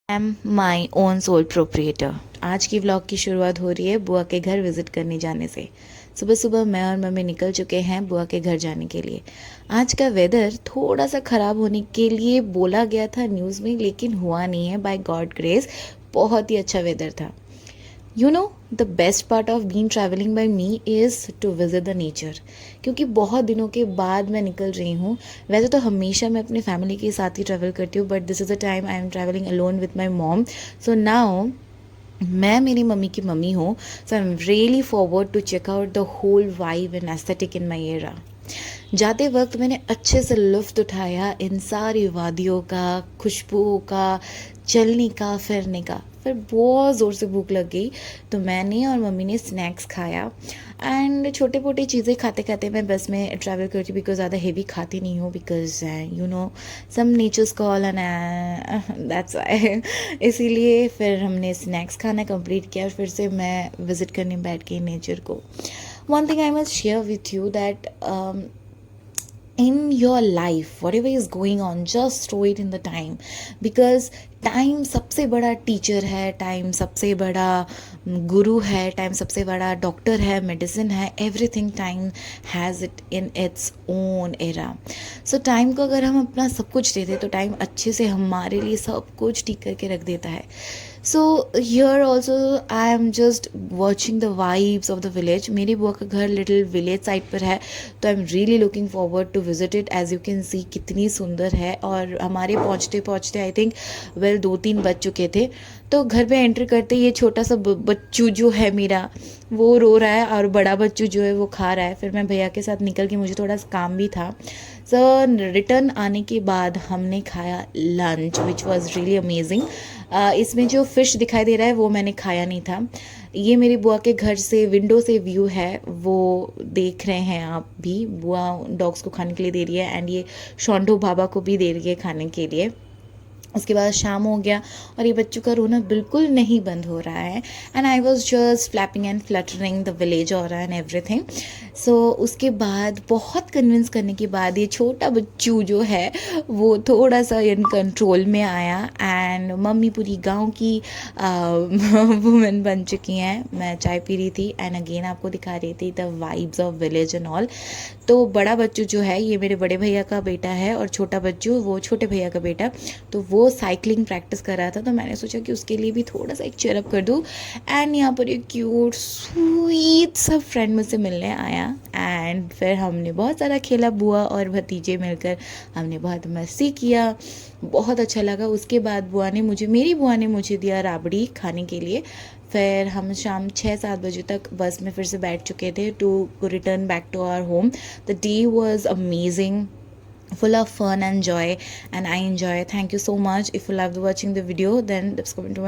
M my own sole proprietor. आज की vlog की शुरुआत हो रही है बुआ के घर विजिट करने जाने से। सुबह सुबह मैं और मम्मी निकल चुके हैं बुआ के घर जाने के लिए। आज का वेदर थोड़ा सा ख़राब होने के लिए बोला गया था न्यूज़ में, लेकिन हुआ नहीं है। बाय गॉड ग्रेस बहुत ही अच्छा वेदर था। You know the best part of being travelling by me is to visit the nature, क्योंकि बहुत दिनों के बाद मैं निकल रही हूँ। वैसे तो हमेशा मैं अपनी फैमिली के साथ ही ट्रैवल करती हूँ, but this is the time I am travelling alone with my mom. So now मैं मेरी मम्मी की मम्मी हूँ, so I am really forward to check out the whole vibe and aesthetic in my era. जाते वक्त मैंने अच्छे से लुफ्त उठाया इन सारी वादियों का, खुशबुओं का, चलने का, फिरने का। फिर बहुत ज़ोर से भूख लग गई, तो मैंने और मम्मी ने स्नैक्स खाया। एंड छोटे मोटे चीज़ें खाते खाते मैं बस में ट्रैवल करती हूँ, बिकॉज ज़्यादा हेवी खाती नहीं हूँ, because you know some nature's call and that's why. इसीलिए फिर हमने स्नैक्स खाना कंप्लीट किया और फिर से मैं विज़िट करने बैठ गई नेचर को। One thing I must share with you that in your life whatever is going on, just throw it in the time, because time सबसे बड़ा टीचर है, टाइम सबसे बड़ा गुरु है, टाइम सबसे बड़ा डॉक्टर है, मेडिसिन है, everything time has it in its own era. So time को अगर हम अपना सब कुछ दे दें तो टाइम अच्छे से हमारे लिए सब कुछ ठीक करके रख देता है। So here also I am just watching the vibes of the village. मेरी बुआ का घर लिटिल विलेज साइड पर है, तो I am really looking forward to visit it. As you can see कितनी सुंदर है। और हमारे पहुँचते पहुँचते आई थिंक 2-3 बज चुके थे। तो घर पे एंटर करते ये छोटा सा बच्चू जो है मेरा, वो रो रहा है और बड़ा बच्चू जो है वो खा रहा है। फिर मैं भैया के साथ निकल के, मुझे थोड़ा सा काम भी था। सो रिटर्न आने के बाद हमने खाया lunch which was really amazing. इसमें जो फ़िश दिखाई दे रहा है वो मैंने खाया नहीं था। ये मेरी बुआ के घर से विंडो से व्यू है, वो देख रहे हैं आप भी। बुआ डॉग्स को खाने के लिए दे रही है एंड ये शोंडो बाबा को भी दे रही है खाने के लिए। उसके बाद शाम हो गया और ये बच्चों का रोना बिल्कुल नहीं बंद हो रहा है। And I was just flapping and fluttering the village और एंड एवरीथिंग। सो उसके बाद बहुत कन्विंस करने के बाद ये छोटा बच्चू जो है वो थोड़ा सा इन कंट्रोल में आया। एंड मम्मी पूरी गांव की वुमेन बन चुकी हैं। मैं चाय पी रही थी एंड अगेन आपको दिखा रही थी the vibes of village and all. तो बड़ा बच्चू जो है ये मेरे बड़े भैया का बेटा है और छोटा बच्चू वो छोटे भैया का बेटा। तो वो साइकिलिंग प्रैक्टिस कर रहा था, तो मैंने सोचा कि उसके लिए भी थोड़ा सा एक चेयरअप कर दूँ। एंड यहाँ पर एक क्यूट स्वीट सा फ्रेंड मुझसे मिलने आया एंड फिर हमने बहुत सारा खेला। बुआ और भतीजे मिलकर हमने बहुत मस्ती किया, बहुत अच्छा लगा। उसके बाद मेरी बुआ ने मुझे दिया राबड़ी खाने के लिए। फिर हम शाम 6-7 बजे तक बस में फिर से बैठ चुके थे to return back to our home. The day was amazing, full of fun and joy, and I enjoy. Thank you so much. If you loved watching the video, then subscribe to my